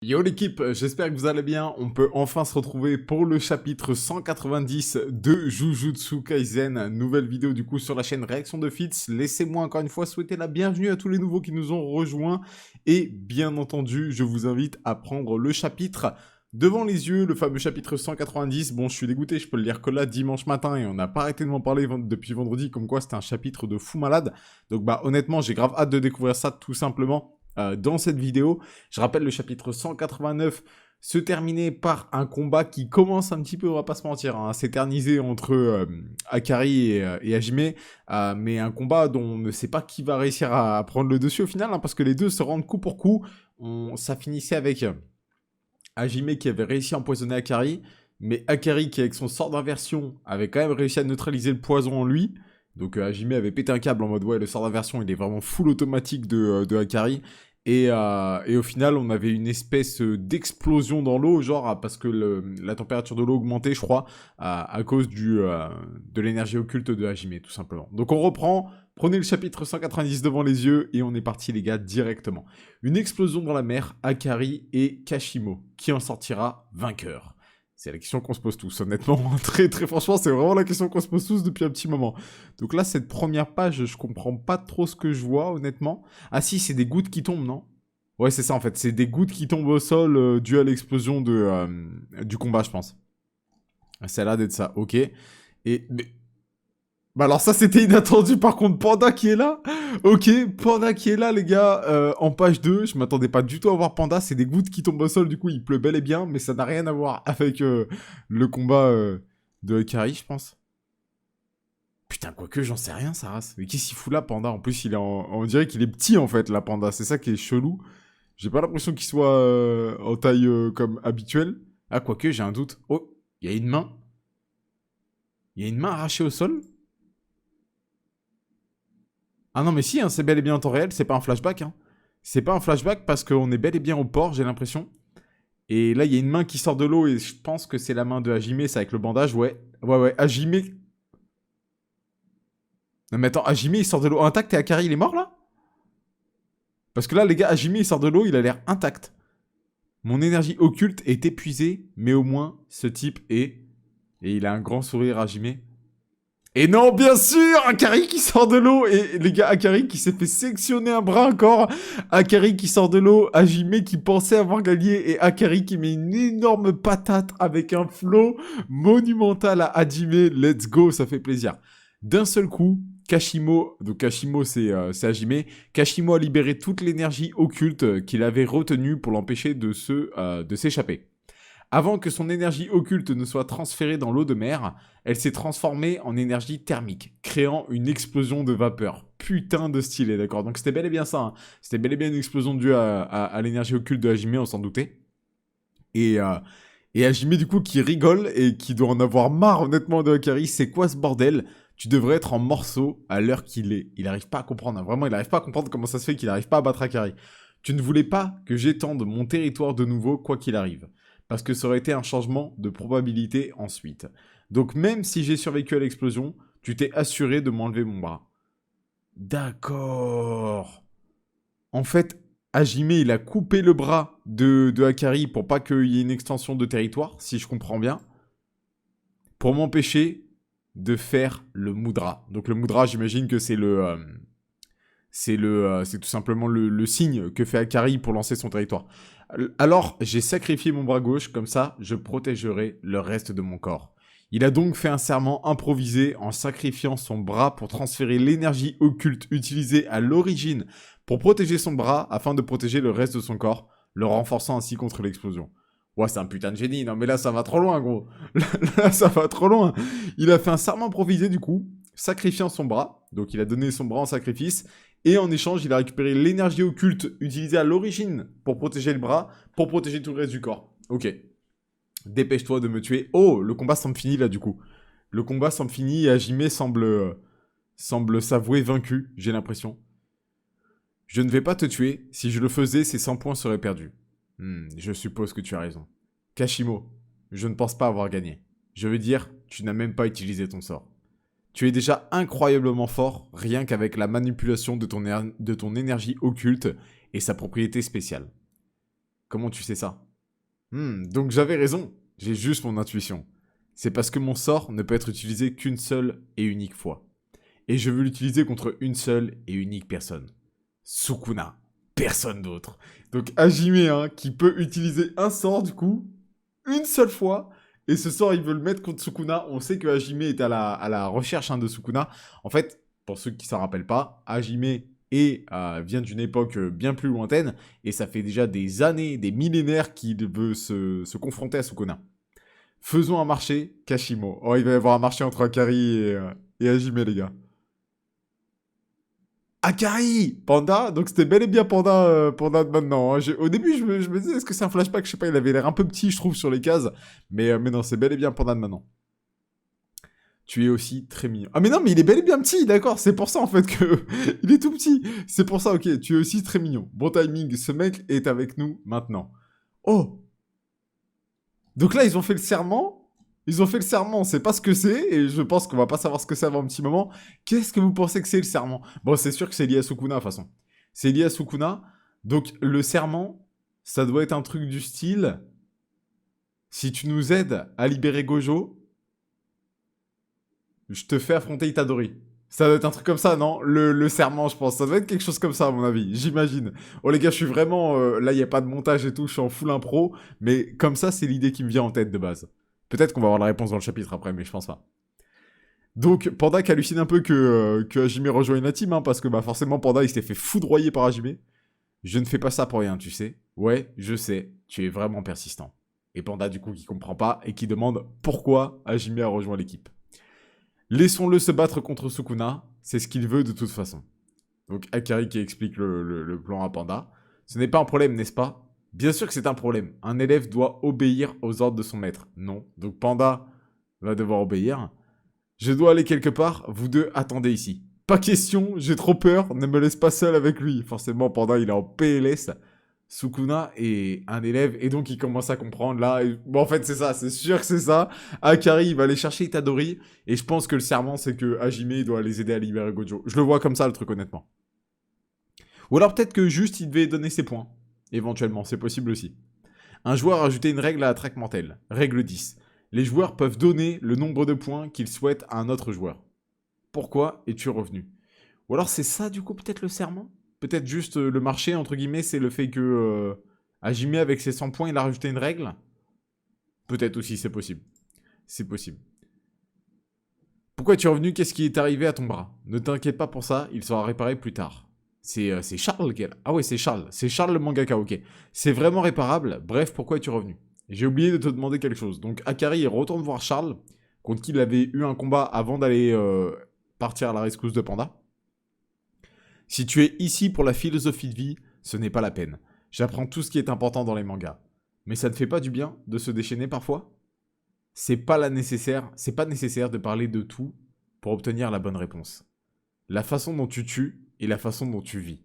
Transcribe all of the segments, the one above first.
Yo l'équipe, j'espère que vous allez bien. On peut enfin se retrouver pour le chapitre 190 de Jujutsu Kaisen. Nouvelle vidéo du coup sur la chaîne Réaction de Fitz. Laissez-moi encore une fois souhaiter la bienvenue à tous les nouveaux qui nous ont rejoints. Et bien entendu, je vous invite à prendre le chapitre devant les yeux, le fameux chapitre 190. Bon, je suis dégoûté, je peux le lire que là dimanche matin et on n'a pas arrêté de m'en parler depuis vendredi, comme quoi c'était un chapitre de fou malade. Donc bah honnêtement, j'ai grave hâte de découvrir ça tout simplement dans cette vidéo. Je rappelle, le chapitre 189 se terminait par un combat qui commence un petit peu, on va pas se mentir, à s'éterniser entre Akari et Hajime, mais un combat dont on ne sait pas qui va réussir à prendre le dessus au final, parce que les deux se rendent coup pour coup. Ça finissait avec Hajime qui avait réussi à empoisonner Akari, mais Akari qui avec son sort d'inversion avait quand même réussi à neutraliser le poison en lui. Donc Hajime avait pété un câble en mode ouais, le sort d'inversion il est vraiment full automatique de Akari. Et au final, on avait une espèce d'explosion dans l'eau, genre parce que la température de l'eau augmentait, je crois, à cause de l'énergie occulte de Hajime, tout simplement. Donc on reprend, prenez le chapitre 190 devant les yeux, et on est parti les gars, directement. Une explosion dans la mer, Akari et Kashimo. Qui en sortira vainqueur? C'est la question qu'on se pose tous, honnêtement. Très très franchement, c'est vraiment la question qu'on se pose tous depuis un petit moment. Donc là, cette première page, je comprends pas trop ce que je vois, honnêtement. Ah si, c'est des gouttes qui tombent, non? Ouais, c'est ça en fait. C'est des gouttes qui tombent au sol dues à l'explosion du combat, je pense. Ça a l'air d'être ça, ok. Bah alors ça, c'était inattendu. Par contre, Panda qui est là. Ok, Panda qui est là, les gars. En page 2, je m'attendais pas du tout à voir Panda. C'est des gouttes qui tombent au sol, du coup, il pleut bel et bien. Mais ça n'a rien à voir avec le combat de Kari, je pense. Putain, quoique, j'en sais rien, sa race. Mais qu'est-ce qu'il fout là, Panda? En plus, on dirait qu'il est petit, en fait, là, Panda. C'est ça qui est chelou. J'ai pas l'impression qu'il soit en taille comme habituelle. Ah, quoique, j'ai un doute. Oh, il y a une main. Il y a une main arrachée au sol. Ah non, mais si, hein, c'est bel et bien en temps réel. C'est pas un flashback, hein. C'est pas un flashback parce qu'on est bel et bien au port, j'ai l'impression. Et là, il y a une main qui sort de l'eau et je pense que c'est la main de Hajime, c'est avec le bandage, ouais. Ouais, Hajime... Non mais attends, Hajime, il sort de l'eau intact et Akari, il est mort, là? Parce que là, les gars, Hajime, il sort de l'eau, il a l'air intact. Mon énergie occulte est épuisée, mais au moins, ce type est... Et il a un grand sourire, Hajime. Et non, bien sûr, Akari qui sort de l'eau. Et les gars, Akari qui s'est fait sectionner un bras encore. Akari qui sort de l'eau. Hajime qui pensait avoir gagné. Et Akari qui met une énorme patate avec un flow monumental à Hajime. Let's go, ça fait plaisir. D'un seul coup, Kashimo, donc Kashimo c'est Hajime, Kashimo a libéré toute l'énergie occulte qu'il avait retenue pour l'empêcher de s'échapper. Avant que son énergie occulte ne soit transférée dans l'eau de mer, elle s'est transformée en énergie thermique, créant une explosion de vapeur. Putain de stylé, d'accord. Donc c'était bel et bien ça, hein. C'était bel et bien une explosion due à l'énergie occulte de Hajime, on s'en doutait. Et Hajime, du coup, qui rigole et qui doit en avoir marre, honnêtement, de Akari. C'est quoi ce bordel? Tu devrais être en morceaux à l'heure qu'il est. Il n'arrive pas à comprendre, hein. Vraiment, il n'arrive pas à comprendre comment ça se fait qu'il n'arrive pas à battre Akari. Tu ne voulais pas que j'étende mon territoire de nouveau, quoi qu'il arrive. Parce que ça aurait été un changement de probabilité ensuite. Donc même si j'ai survécu à l'explosion, tu t'es assuré de m'enlever mon bras. D'accord. En fait, Hajime, il a coupé le bras de Akari pour pas qu'il y ait une extension de territoire, si je comprends bien, pour m'empêcher de faire le Mudra. Donc le Mudra, j'imagine que c'est c'est tout simplement le signe que fait Akari pour lancer son territoire. Alors, j'ai sacrifié mon bras gauche, comme ça, je protégerai le reste de mon corps. Il a donc fait un serment improvisé en sacrifiant son bras pour transférer l'énergie occulte utilisée à l'origine pour protéger son bras afin de protéger le reste de son corps, le renforçant ainsi contre l'explosion. Ouais, c'est un putain de génie. Non, mais là, ça va trop loin, gros. Là, ça va trop loin. Il a fait un serment improvisé, du coup, sacrifiant son bras. Donc, il a donné son bras en sacrifice. Et en échange, il a récupéré l'énergie occulte utilisée à l'origine pour protéger le bras, pour protéger tout le reste du corps. Ok. Dépêche-toi de me tuer. Oh, le combat semble fini, là, du coup. Le combat semble fini et Hajime semble s'avouer vaincu, j'ai l'impression. Je ne vais pas te tuer. Si je le faisais, ces 100 points seraient perdus. Je suppose que tu as raison. Kashimo, je ne pense pas avoir gagné. Je veux dire, tu n'as même pas utilisé ton sort. Tu es déjà incroyablement fort, rien qu'avec la manipulation de ton énergie occulte et sa propriété spéciale. Comment tu sais ça? Donc j'avais raison. J'ai juste mon intuition. C'est parce que mon sort ne peut être utilisé qu'une seule et unique fois. Et je veux l'utiliser contre une seule et unique personne. Sukuna. Personne d'autre. Donc Hajime, hein, qui peut utiliser un sort du coup, une seule fois. Et ce sort, il veut le mettre contre Sukuna. On sait que Hajime est à la recherche, hein, de Sukuna. En fait, pour ceux qui ne s'en rappellent pas, Hajime vient d'une époque bien plus lointaine. Et ça fait déjà des années, des millénaires qu'il veut se confronter à Sukuna. Faisons un marché, Kashimo. Oh, il va y avoir un marché entre Akari et Hajime, les gars. Akari! Panda? Donc c'était bel et bien Panda, Panda de maintenant, hein. Au début, je me disais, est-ce que c'est un flashback? Je sais pas, il avait l'air un peu petit, je trouve, sur les cases. Mais non, c'est bel et bien Panda de maintenant. Tu es aussi très mignon. Ah mais non, mais il est bel et bien petit, d'accord. C'est pour ça, en fait, que... il est tout petit. C'est pour ça, ok. Tu es aussi très mignon. Bon timing, ce mec est avec nous maintenant. Oh! Donc là, ils ont fait le serment. Ils ont fait le serment, on sait pas ce que c'est, et je pense qu'on va pas savoir ce que c'est avant un petit moment. Qu'est-ce que vous pensez que c'est le serment? Bon, c'est sûr que c'est lié à Sukuna, de toute façon. C'est lié à Sukuna. Donc, le serment, ça doit être un truc du style... Si tu nous aides à libérer Gojo, je te fais affronter Itadori. Ça doit être un truc comme ça, non? Le serment, je pense. Ça doit être quelque chose comme ça, à mon avis. J'imagine. Oh, les gars, je suis vraiment... là, il n'y a pas de montage et tout. Je suis en full impro. Mais comme ça, c'est l'idée qui me vient en tête de base. Peut-être qu'on va avoir la réponse dans le chapitre après, mais je pense pas. Donc, Panda qui hallucine un peu que Hajime rejoigne la team, hein, parce que bah, forcément, Panda, il s'était fait foudroyer par Hajime. Je ne fais pas ça pour rien, tu sais. Ouais, je sais. Tu es vraiment persistant. Et Panda, du coup, qui comprend pas et qui demande pourquoi Hajime a rejoint l'équipe. Laissons-le se battre contre Sukuna, c'est ce qu'il veut de toute façon. Donc Akari qui explique le plan à Panda. Ce n'est pas un problème, n'est-ce pas? Bien sûr que c'est un problème. Un élève doit obéir aux ordres de son maître. Non. Donc Panda va devoir obéir. Je dois aller quelque part, vous deux attendez ici. Pas question, j'ai trop peur, ne me laisse pas seul avec lui. Forcément, Panda il est en PLS. Sukuna est un élève et donc il commence à comprendre là. Bon, en fait, c'est ça, c'est sûr que c'est ça. Akari, il va aller chercher Itadori et je pense que le serment, c'est que Hajime il doit les aider à libérer Gojo. Je le vois comme ça, le truc, honnêtement. Ou alors peut-être que juste il devait donner ses points. Éventuellement, c'est possible aussi. Un joueur a ajouté une règle à la traque mentale. Règle 10. Les joueurs peuvent donner le nombre de points qu'ils souhaitent à un autre joueur. Pourquoi es-tu revenu? Ou alors c'est ça, du coup, peut-être le serment? Peut-être juste le marché, entre guillemets, c'est le fait que Hajime, avec ses 100 points, il a rajouté une règle? Peut-être aussi, c'est possible. C'est possible. Pourquoi es-tu revenu? Qu'est-ce qui est arrivé à ton bras? Ne t'inquiète pas pour ça, il sera réparé plus tard. C'est Charles qui est là. Ah ouais, c'est Charles. C'est Charles le mangaka, ok. C'est vraiment réparable. Bref, pourquoi es-tu revenu? J'ai oublié de te demander quelque chose. Donc Akari retourne voir Charles, contre qui il avait eu un combat avant d'aller partir à la rescousse de Panda. Si tu es ici pour la philosophie de vie, ce n'est pas la peine. J'apprends tout ce qui est important dans les mangas. Mais ça ne fait pas du bien de se déchaîner parfois? C'est pas nécessaire de parler de tout pour obtenir la bonne réponse. La façon dont tu tues et la façon dont tu vis.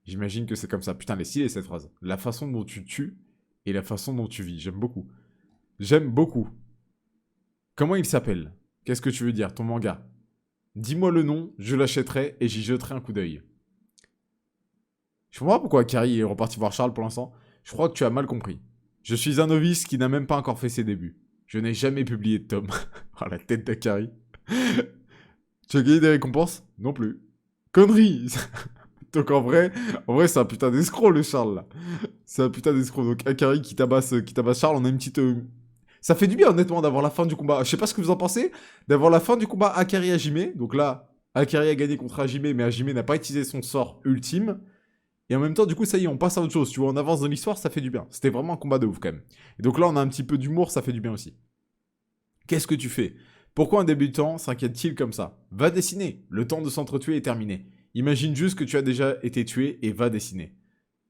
J'imagine que c'est comme ça. Putain, elle est stylée cette phrase. La façon dont tu tues et la façon dont tu vis. J'aime beaucoup. J'aime beaucoup. Comment il s'appelle? Qu'est-ce que tu veux dire, ton manga? Dis-moi le nom, je l'achèterai et j'y jeterai un coup d'œil. Je comprends pas pourquoi Akari est reparti voir Charles pour l'instant. Je crois que tu as mal compris. Je suis un novice qui n'a même pas encore fait ses débuts. Je n'ai jamais publié de tome. Oh, la tête d'Akari. Tu as gagné des récompenses? Non plus. Connerie. Donc en vrai c'est un putain d'escroc le Charles là. C'est un putain d'escroc. Donc Akari qui tabasse Charles, on a une petite... Ça fait du bien honnêtement d'avoir la fin du combat. Je sais pas ce que vous en pensez. D'avoir la fin du combat Akari-Hajime. Donc là, Akari a gagné contre Hajime, mais Hajime n'a pas utilisé son sort ultime. Et en même temps, du coup, ça y est, on passe à autre chose. Tu vois, on avance dans l'histoire, ça fait du bien. C'était vraiment un combat de ouf quand même. Et donc là, on a un petit peu d'humour, ça fait du bien aussi. Qu'est-ce que tu fais? Pourquoi un débutant s'inquiète-t-il comme ça? Va dessiner. Le temps de s'entretuer est terminé. Imagine juste que tu as déjà été tué et va dessiner.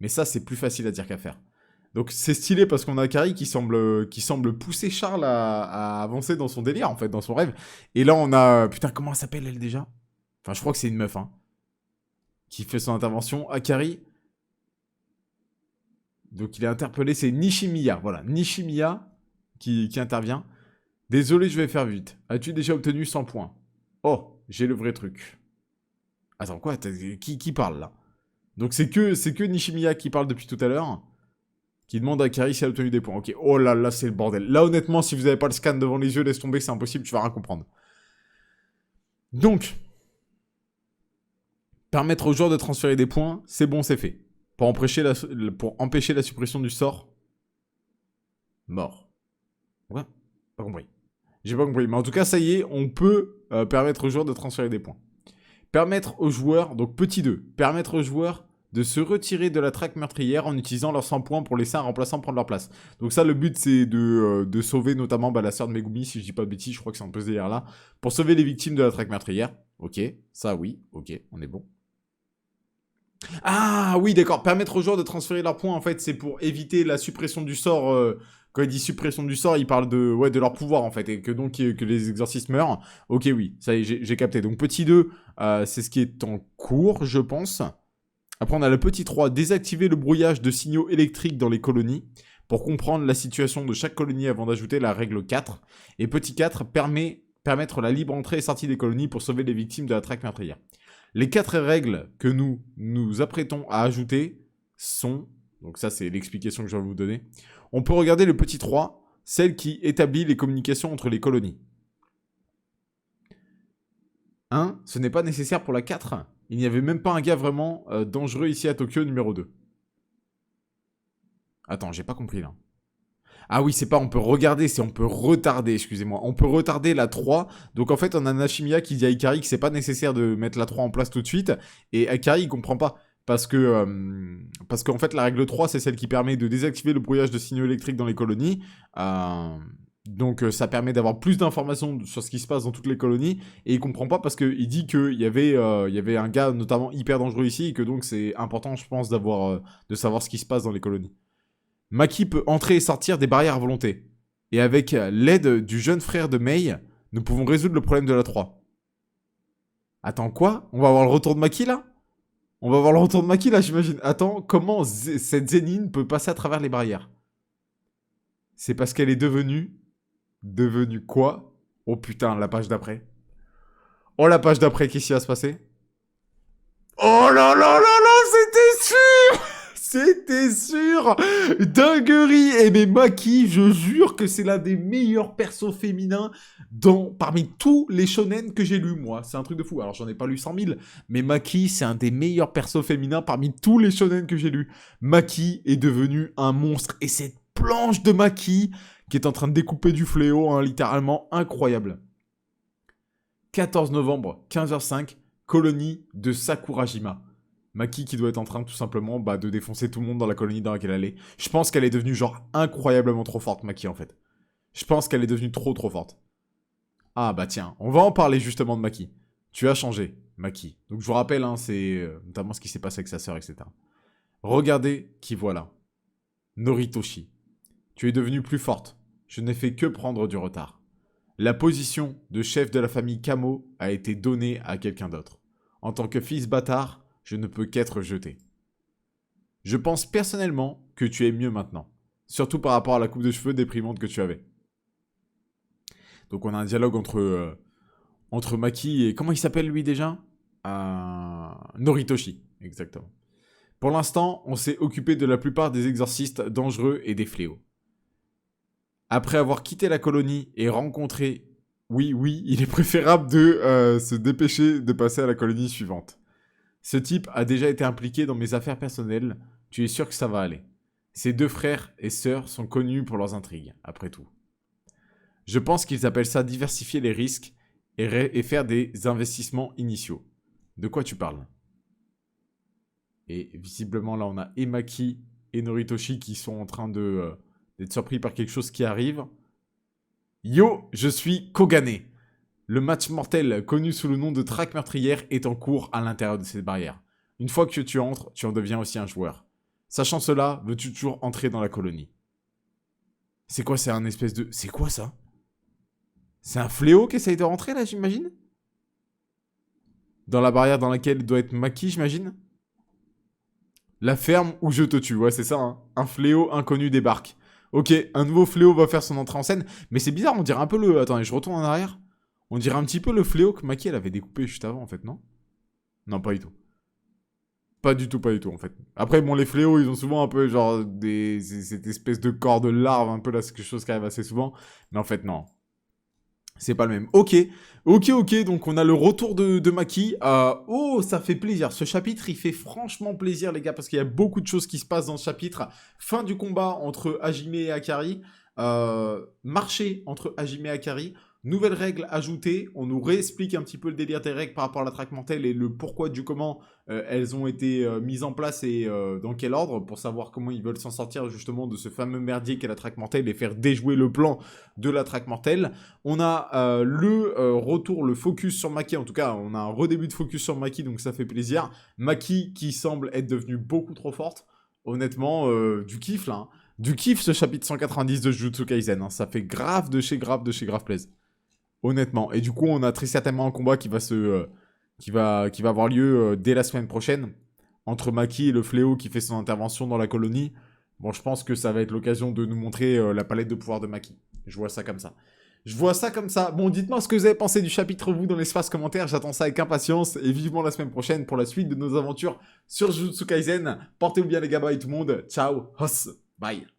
Mais ça, c'est plus facile à dire qu'à faire. Donc c'est stylé parce qu'on a Akari qui semble pousser Charles à avancer dans son délire, en fait, dans son rêve. Et là, on a... Putain, comment elle s'appelle, elle, déjà? Enfin, je crois que c'est une meuf, hein. Qui fait son intervention. Akari... Donc il est interpellé, c'est Nishimiya. Voilà, Nishimiya qui intervient. Désolé, je vais faire vite. As-tu déjà obtenu 100 points? Oh, j'ai le vrai truc. Attends, quoi? Qui parle, là? Donc c'est que Nishimiya qui parle depuis tout à l'heure. qui demande à Akari si elle a obtenu des points. Ok, oh là là, c'est le bordel. Là, honnêtement, si vous n'avez pas le scan devant les yeux, laisse tomber, c'est impossible, tu vas rien comprendre. Donc, permettre aux joueurs de transférer des points, c'est bon, c'est fait. Pour empêcher la suppression du sort, mort. Ouais, pas compris. J'ai pas compris. Mais en tout cas, ça y est, on peut permettre aux joueurs de transférer des points. Permettre aux joueurs, donc petit 2, permettre aux joueurs de se retirer de la traque meurtrière en utilisant leurs 100 points pour laisser un remplaçant prendre leur place. Donc ça, le but, c'est de sauver notamment la sœur de Megumi, si je dis pas de bêtises, je crois que c'est un peu ce délire-là, pour sauver les victimes de la traque meurtrière. Ok, ça oui, ok, on est bon. Ah oui, d'accord, permettre aux joueurs de transférer leurs points, en fait, c'est pour éviter la suppression du sort... Quand il dit suppression du sort, il parle de leur pouvoir, en fait, et que donc que les exorcistes meurent. Ok, oui, ça y est, j'ai capté. Donc petit 2, c'est ce qui est en cours, je pense. Après, on a le petit 3, désactiver le brouillage de signaux électriques dans les colonies, pour comprendre la situation de chaque colonie avant d'ajouter la règle 4. Et petit 4, permettre la libre entrée et sortie des colonies pour sauver les victimes de la traque meurtrière. Les 4 règles que nous nous apprêtons à ajouter sont... Donc ça, c'est l'explication que je vais vous donner. On peut regarder le petit 3, celle qui établit les communications entre les colonies. 1. Ce n'est pas nécessaire pour la 4. Il n'y avait même pas un gars vraiment dangereux ici à Tokyo, numéro 2. Attends, j'ai pas compris là. Ah oui, c'est pas on peut regarder, c'est on peut retarder, excusez-moi. On peut retarder la 3. Donc en fait, on a Nashimiya qui dit à Ikari que c'est pas nécessaire de mettre la 3 en place tout de suite. Et Ikari, il comprend pas. Parce qu'en fait, la règle 3, c'est celle qui permet de désactiver le brouillage de signaux électriques dans les colonies. Donc, ça permet d'avoir plus d'informations sur ce qui se passe dans toutes les colonies. Et il comprend pas parce qu'il dit qu'il y avait un gars notamment hyper dangereux ici. Et que donc, c'est important, je pense, de savoir ce qui se passe dans les colonies. Maki peut entrer et sortir des barrières à volonté. Et avec l'aide du jeune frère de Mei, nous pouvons résoudre le problème de la 3. Attends, quoi? On va avoir le retour de Maki, là? On va voir le retour de Maki, là, j'imagine. Attends, comment cette Zénine peut passer à travers les barrières? C'est parce qu'elle est devenue... Devenue quoi? Oh putain, la page d'après. Oh, la page d'après, qu'est-ce qui va se passer? Oh là là là là, c'était sûr! C'était sûr! Dinguerie! Et mais Maki, je jure que c'est l'un des meilleurs persos féminins parmi tous les shonen que j'ai lus, moi. C'est un truc de fou. Alors, j'en ai pas lu 100 000, mais Maki, c'est un des meilleurs persos féminins parmi tous les shonen que j'ai lus. Maki est devenu un monstre. Et cette planche de Maki, qui est en train de découper du fléau, hein, littéralement incroyable. 14 novembre, 15h05, colonie de Sakurajima. Maki qui doit être en train tout simplement de défoncer tout le monde dans la colonie dans laquelle elle est. Je pense qu'elle est devenue genre incroyablement trop forte, Maki, en fait. Je pense qu'elle est devenue trop forte. Ah bah tiens, on va en parler justement de Maki. Tu as changé, Maki. Donc je vous rappelle, hein, c'est notamment ce qui s'est passé avec sa sœur, etc. Regardez qui voilà. Noritoshi. Tu es devenue plus forte. Je n'ai fait que prendre du retard. La position de chef de la famille Kamo a été donnée à quelqu'un d'autre. En tant que fils bâtard, je ne peux qu'être jeté. Je pense personnellement que tu es mieux maintenant. Surtout par rapport à la coupe de cheveux déprimante que tu avais. Donc on a un dialogue entre Maki et... Comment il s'appelle lui déjà Noritoshi, exactement. Pour l'instant, on s'est occupé de la plupart des exorcistes dangereux et des fléaux. Après avoir quitté la colonie et rencontré... Oui, il est préférable de se dépêcher de passer à la colonie suivante. Ce type a déjà été impliqué dans mes affaires personnelles, tu es sûr que ça va aller. Ses 2 frères et sœurs sont connus pour leurs intrigues, après tout. Je pense qu'ils appellent ça diversifier les risques et faire des investissements initiaux. De quoi tu parles? Et visiblement là on a Maki et Noritoshi qui sont en train d'être surpris par quelque chose qui arrive. Yo, je suis Kogane. Le match mortel, connu sous le nom de traque meurtrière, est en cours à l'intérieur de cette barrière. Une fois que tu entres, tu en deviens aussi un joueur. Sachant cela, veux-tu toujours entrer dans la colonie? C'est quoi, c'est un espèce de... C'est quoi ça? C'est un fléau qui essaye de rentrer là, j'imagine? Dans la barrière dans laquelle doit être Maki, j'imagine? La ferme où je te tue, ouais c'est ça, hein. Un fléau inconnu débarque. Ok, un nouveau fléau va faire son entrée en scène, mais c'est bizarre, on dirait un peu le... Attendez, je retourne en arrière. On dirait un petit peu le fléau que Maki elle avait découpé juste avant, en fait, non? Non, pas du tout. Pas du tout, pas du tout, en fait. Après, bon, les fléaux, ils ont souvent un peu, genre, cette espèce de corps de larve, un peu, là, c'est quelque chose qui arrive assez souvent. Mais en fait, non. C'est pas le même. Ok, ok, donc on a le retour de Maki. Oh, ça fait plaisir. Ce chapitre, il fait franchement plaisir, les gars, parce qu'il y a beaucoup de choses qui se passent dans ce chapitre. Fin du combat entre Hajime et Akari. Marché entre Hajime et Akari. Nouvelles règles ajoutées. On nous réexplique un petit peu le délire des règles par rapport à la traque mentale et le pourquoi du comment elles ont été mises en place et dans quel ordre pour savoir comment ils veulent s'en sortir justement de ce fameux merdier qu'est la traque mentale et faire déjouer le plan de la traque mentale. On a le retour, le focus sur Maki. En tout cas, on a un redébut de focus sur Maki, donc ça fait plaisir. Maki qui semble être devenue beaucoup trop forte. Honnêtement, du kiff là. Hein. Du kiff ce chapitre 190 de Jujutsu Kaisen. Hein. Ça fait grave de chez grave plaise. Honnêtement. Et du coup, on a très certainement un combat qui va avoir lieu dès la semaine prochaine entre Maki et le fléau qui fait son intervention dans la colonie. Bon, je pense que ça va être l'occasion de nous montrer la palette de pouvoir de Maki. Je vois ça comme ça. Je vois ça comme ça. Bon, dites-moi ce que vous avez pensé du chapitre, vous, dans l'espace commentaire. J'attends ça avec impatience. Et vivement la semaine prochaine pour la suite de nos aventures sur Jujutsu Kaisen. Portez-vous bien, les gars. Bye tout le monde. Ciao. Hos. Bye.